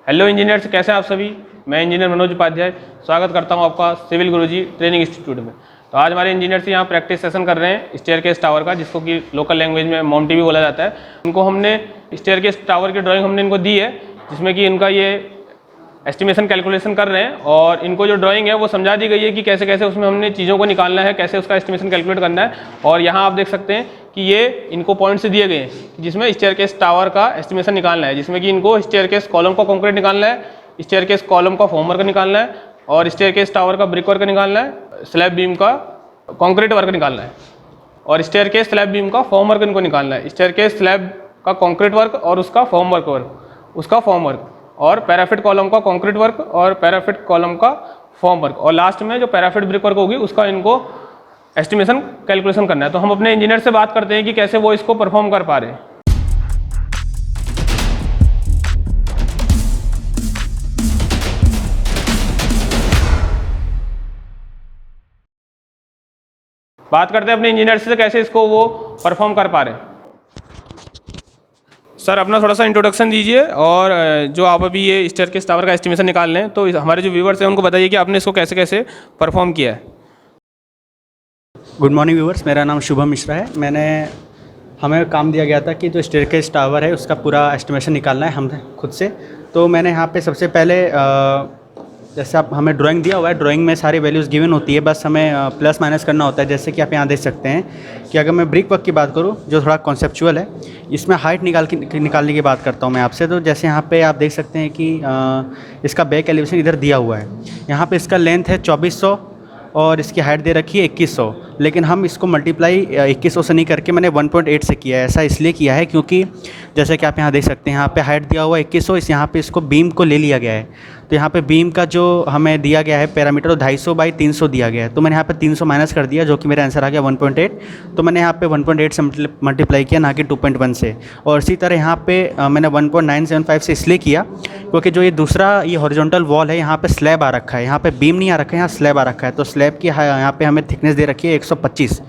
Hello engineers, कैसे हैं आप सभी। मैं इंजीनियर मनोज उपाध्याय स्वागत करता हूं आपका सिविल गुरुजी ट्रेनिंग इंस्टीट्यूट में। तो आज हमारे इंजीनियर्स यहाँ प्रैक्टिस सेशन कर रहे हैं स्टेयरकेस टावर का, जिसको कि लोकल लैंग्वेज में माउंटी भी बोला जाता है। इनको हमने स्टेयरकेस टावर की ड्राइंग हमने इनको दी है, जिसमें कि इनका ये एस्टिमेशन कैलकुलेशन कर रहे हैं और इनको जो ड्राइंग है वो समझा दी गई है कि कैसे कैसे उसमें हमने चीज़ों को निकालना है, कैसे उसका एस्टिमेशन कैलकुलेट करना है। और यहाँ आप देख सकते हैं कि ये इनको पॉइंट्स दिए गए हैं जिसमें स्टेयरकेस टावर का एस्टिमेशन निकालना है, जिसमें कि इनको स्टेयरकेस कॉलम का कंक्रीट निकालना है, स्टेयरकेस कॉलम का फॉर्म वर्क निकालना है और स्टेयरकेस टावर का ब्रिक वर्क निकालना है, स्लैब बीम का कंक्रीट वर्क निकालना है और स्टेयरकेस स्लैब बीम का फॉर्म वर्क इनको निकालना है। स्टेयरकेस स्लैब का कंक्रीट वर्क और उसका फॉर्म वर्क और पैराफिट कॉलम का कंक्रीट वर्क और पैराफिट कॉलम का फॉर्म वर्क और लास्ट में जो पैराफिट ब्रिक वर्क होगी उसका इनको एस्टिमेशन कैलकुलेशन करना है। तो हम अपने इंजीनियर से बात करते हैं कि कैसे वो इसको परफॉर्म कर पा रहे हैं। बात करते हैं अपने इंजीनियर से कैसे इसको वो परफॉर्म कर पा रहे हैं। सर, अपना थोड़ा सा इंट्रोडक्शन दीजिए और जो आप अभी ये स्टेयरकेस टावर का एस्टिमेशन निकाल रहे हैं तो हमारे जो व्यूवर्स हैं उनको बताइए कि आपने इसको कैसे कैसे परफॉर्म किया है। गुड मॉर्निंग व्यूवर्स, मेरा नाम शुभम मिश्रा है। हमें काम दिया गया था कि जो स्टेयरकेस टावर है उसका पूरा एस्टिमेशन निकालना है हम खुद से। तो मैंने यहाँ पे सबसे पहले जैसे आप हमें ड्राइंग दिया हुआ है, ड्राइंग में सारी वैल्यूज़ गिवन होती है, बस हमें प्लस माइनस करना होता है। जैसे कि आप यहाँ देख सकते हैं कि अगर मैं ब्रिक वर्क की बात करूँ जो थोड़ा कॉन्सेप्चुअल है, इसमें हाइट निकालने की बात करता हूँ मैं आपसे। तो जैसे यहाँ पे आप देख सकते हैं कि इसका बैक एलिवेशन इधर दिया हुआ है। यहाँ पे इसका लेंथ है 2400 और इसकी हाइट दे रखी है 2100, लेकिन हम इसको मल्टीप्लाई 2100 से नहीं करके मैंने 1.8 से किया है। ऐसा इसलिए किया है क्योंकि जैसे कि आप यहाँ देख सकते हैं यहाँ पे हाइट दिया हुआ है 2100, यहाँ पे इसको बीम को ले लिया गया है। तो यहाँ पे बीम का जो हमें दिया गया है पैरामीटर 250 बाई 300 दिया गया है। तो मैंने यहाँ पे 300 माइनस कर दिया, जो कि मेरा आंसर आ गया 1.8। तो मैंने यहाँ पे 1.8 से मल्टीप्लाई किया, ना कि 2.1 से। और इसी तरह यहाँ पे मैंने 1.975 से इसलिए किया क्योंकि जो ये दूसरा ये हॉरिजॉन्टल वॉल है यहाँ पे स्लैब आ रखा है, यहाँ पे बीम नहीं आ रखा है, यहाँ स्लैब आ रखा है। तो स्लैब की यहाँ पे हमें थिकनेस दे रखी है 125।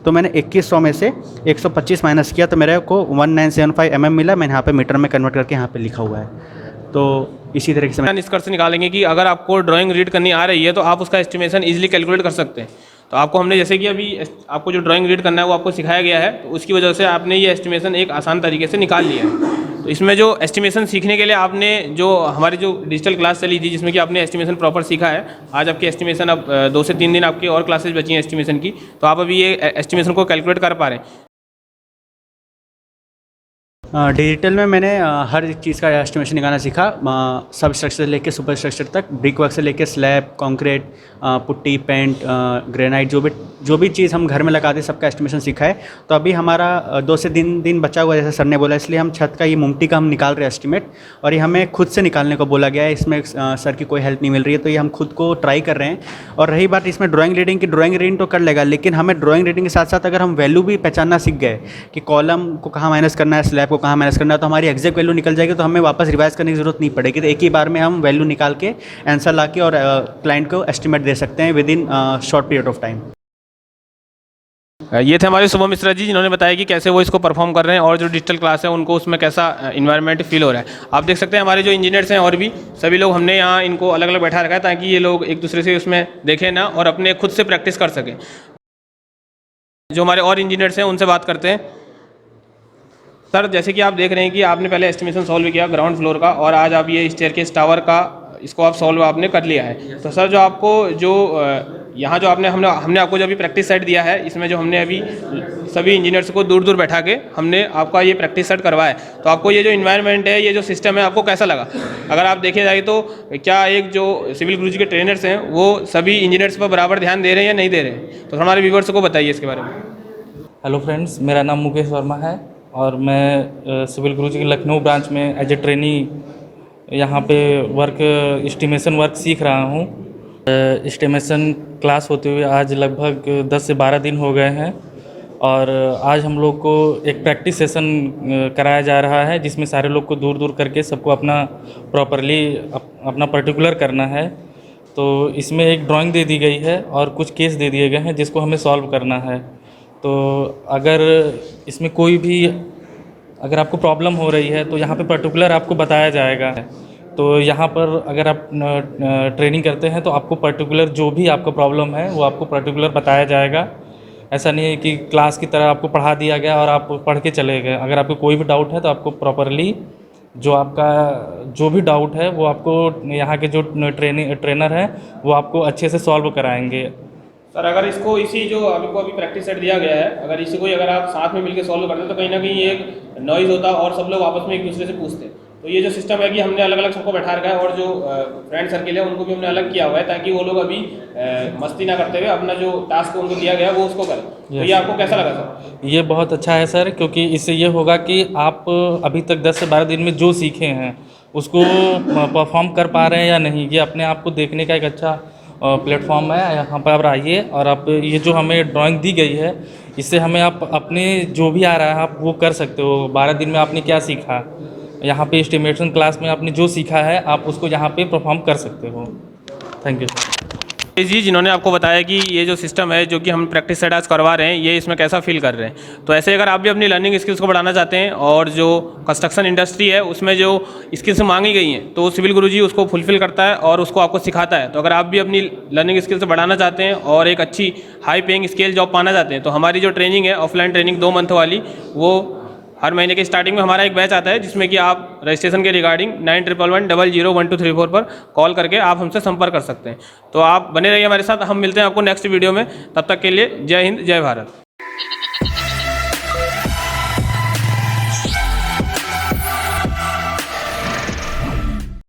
तो मैंने 2100 में से 125 माइनस किया तो मेरे को 1975 mm मिला। मैंने यहाँ पे मीटर में कन्वर्ट करके यहाँ पे लिखा हुआ है। तो इसी तरीके से निष्कर्ष निकालेंगे कि अगर आपको ड्राइंग रीड करनी आ रही है तो आप उसका एस्टिमेशन इजीली कैलकुलेट कर सकते हैं। तो आपको हमने जैसे कि अभी आपको जो ड्राइंग रीड करना है वो आपको सिखाया गया है, तो उसकी वजह से आपने ये एस्टिमेशन एक आसान तरीके से निकाल लिया है। तो इसमें जो एस्टिमेशन सीखने के लिए आपने जो हमारी जो डिजिटल क्लास चली थी जिसमें कि आपने एस्टिमेशन प्रॉपर सीखा है, आज आपकी एस्टिमेशन अब 2 से 3 दिन आपकी और क्लासेज बची हैं एस्टिमेशन की, तो आप अभी ये एस्टिमेशन को कैलकुलेट कर पा रहे हैं। डिजिटल में मैंने हर चीज़ का एस्टिमेशन निकालना सीखा, सब स्ट्रक्चर से लेके सुपर स्ट्रक्चर तक, ब्रिक वर्क से लेके slab, concrete, putty, paint, granite, जो भी चीज़ हम घर में लगाते हैं सबका एस्टिमेशन सीखा है। तो अभी हमारा 2 से 3 दिन बचा हुआ है जैसे सर ने बोला, इसलिए हम छत का ये मुमटी का हम निकाल रहे हैं एस्टिमेट, और ये हमें खुद से निकालने को बोला गया है। इसमें सर की कोई हेल्प नहीं मिल रही है, तो ये हम खुद को ट्राई कर रहे हैं। और रही बात इसमें ड्राइंग रीडिंग की, ड्राइंग रीडिंग तो कर लेगा, लेकिन हमें ड्राइंग रीडिंग के साथ साथ अगर हम वैल्यू भी पहचानना सीख गए कि कॉलम को कहाँ माइनस करना है, स्लैब को कहाँ माइनस करना है, तो हमारी एग्जैक्ट वैल्यू निकल जाएगी। तो हमें वापस रिवाइज करने की जरूरत नहीं पड़ेगी। तो एक ही बार में हम वैल्यू निकाल के आंसर ला के और क्लाइंट को एस्टिमेट दे सकते हैं with in short period of time. ये थे हमारे शुभम मिश्रा जी, जिन्होंने बताया कि कैसे वो इसको परफॉर्म कर रहे हैं और जो डिजिटल क्लास है उनको उसमें कैसा इन्वायरमेंट फील हो रहा है। आप देख सकते हैं हमारे जो इंजीनियर्स हैं और भी सभी लोग हमने यहाँ इनको अलग अलग बैठा रखा है ताकि ये लोग एक दूसरे से उसमें देखें ना और अपने खुद से प्रैक्टिस कर सकें। जो हमारे और इंजीनियर्स हैं उनसे बात करते हैं। सर, जैसे कि आप देख रहे हैं कि आपने पहले एस्टिमेशन सॉल्व किया ग्राउंड फ्लोर का और आज आप ये स्टेयरकेस टावर का इसको आप सॉल्व आपने कर लिया है। तो सर, जो आपको जो यहाँ जो हमने आपको जो अभी प्रैक्टिस सेट दिया है, इसमें जो हमने अभी सभी इंजीनियर्स को दूर दूर बैठा के हमने आपका ये प्रैक्टिस सेट करवाया है, तो आपको ये जो इन्वायरमेंट है, ये जो सिस्टम है, आपको कैसा लगा? अगर आप देखे जाए तो क्या एक जो सिविल गुरुजी के ट्रेनर्स हैं वो सभी इंजीनियर्स पर बराबर ध्यान दे रहे हैं या नहीं दे रहे हैं? तो हमारे व्यूवर्स को बताइए इसके बारे में। हेलो फ्रेंड्स, मेरा नाम मुकेश वर्मा है और मैं सिविल गुरुजी के लखनऊ ब्रांच में एज ए ट्रेनी यहाँ पे एस्टिमेशन वर्क सीख रहा हूँ। एस्टिमेशन क्लास होते हुए आज लगभग 10 से 12 दिन हो गए हैं और आज हम लोग को एक प्रैक्टिस सेशन कराया जा रहा है जिसमें सारे लोग को दूर दूर करके सबको अपना प्रॉपरली अपना पर्टिकुलर करना है। तो इसमें एक ड्राइंग दे दी गई है और कुछ केस दे दिए गए हैं जिसको हमें सॉल्व करना है। तो अगर इसमें कोई भी अगर आपको प्रॉब्लम हो रही है तो यहाँ पे पर्टिकुलर आपको बताया जाएगा। तो यहाँ पर अगर आप ट्रेनिंग करते हैं तो आपको पर्टिकुलर जो भी आपका प्रॉब्लम है वो आपको पर्टिकुलर बताया जाएगा। ऐसा नहीं है कि क्लास की तरह आपको पढ़ा दिया गया और आप पढ़ के चले गए। अगर आपको कोई भी डाउट है तो आपको प्रॉपरली जो आपका जो भी डाउट है वो आपको यहाँ के जो ट्रेनर हैं वो आपको अच्छे से सॉल्व कराएंगे। सर अगर इसको इसी जो आपको अभी प्रैक्टिस सेट दिया गया है, अगर इसी को ही अगर आप साथ में मिलकर सॉल्व करते तो कहीं ना कहीं एक नॉइज़ होता और सब लोग आपस में एक दूसरे से पूछते। तो ये जो सिस्टम है कि हमने अलग अलग सबको बैठा रखा है और जो फ्रेंड सर्किल है उनको भी हमने अलग किया हुआ है ताकि वो लोग अभी मस्ती ना करते हुए अपना जो टास्क उनको दिया गया है वो उसको करें। तो ये आपको कैसा लगा सर? ये बहुत अच्छा है सर, क्योंकि इससे ये होगा कि आप अभी तक 10 से 12 दिन में जो सीखे हैं उसको परफॉर्म कर पा रहे हैं या नहीं, ये अपने आप को देखने का एक अच्छा प्लेटफॉर्म है। यहाँ पर आप आइए और आप ये जो हमें ड्राइंग दी गई है इससे हमें आप अपने जो भी आ रहा है आप वो कर सकते हो। 12 दिन में आपने क्या सीखा, यहाँ पे एस्टिमेशन क्लास में आपने जो सीखा है आप उसको यहाँ पे परफॉर्म कर सकते हो। थैंक यू जी, जिन्होंने आपको बताया कि ये जो सिस्टम है जो कि हम प्रैक्टिस सेट आज करवा रहे हैं ये इसमें कैसा फील कर रहे हैं। तो ऐसे अगर आप भी अपनी लर्निंग स्किल्स को बढ़ाना चाहते हैं और जो कंस्ट्रक्शन इंडस्ट्री है उसमें जो स्किल्स मांगी गई हैं तो सिविल गुरुजी उसको फुलफिल करता है और उसको आपको सिखाता है। तो अगर आप भी अपनी लर्निंग स्किल्स बढ़ाना चाहते हैं और एक अच्छी हाई पेइंग स्केल जॉब पाना चाहते हैं तो हमारी जो ट्रेनिंग है ऑफलाइन ट्रेनिंग 2 मंथ वाली, वो हर महीने के स्टार्टिंग में हमारा एक बैच आता है जिसमें कि आप रजिस्ट्रेशन के रिगार्डिंग 9111001234 पर कॉल करके आप हमसे संपर्क कर सकते हैं। तो आप बने रहिए हमारे साथ, हम मिलते हैं आपको नेक्स्ट वीडियो में। तब तक के लिए जय हिंद, जय भारत।